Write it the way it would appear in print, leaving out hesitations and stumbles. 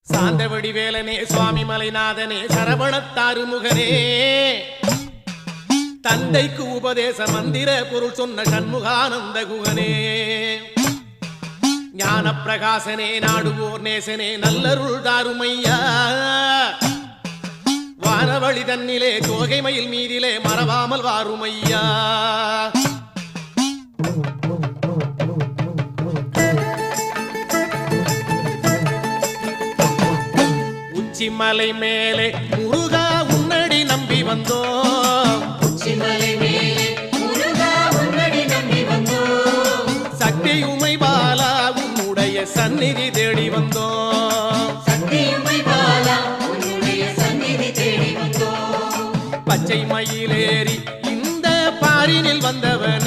சாந்தவடி வேலனே சுவாமி மலைநாதனே சரவணத்தாறு முகனே தந்தைக்கு உபதேச மந்திர பொருள் சொன்ன சண்முகானந்த குகனே ஞான பிரகாசனே நாடுவோர் நேசனே நல்லருள் தாருமையா வானவழி தன்னிலே தோகை மயில் மீதிலே மறவாமல் வாருமையா உச்சிமலை மேலே முருகா உன்னடி நம்பி வந்தோம் உச்சிமலை மேலே முருகா உன்னடி நம்பி வந்தோம் சக்தியுமை பாலா உன்னுடைய சந்நிதி தேடி வந்தோம் சக்தியுமை பாலா உன்னுடைய சந்நிதி தேடி வந்தோம் பச்சை மயிலேறி இந்த பாரினில் வந்தவன்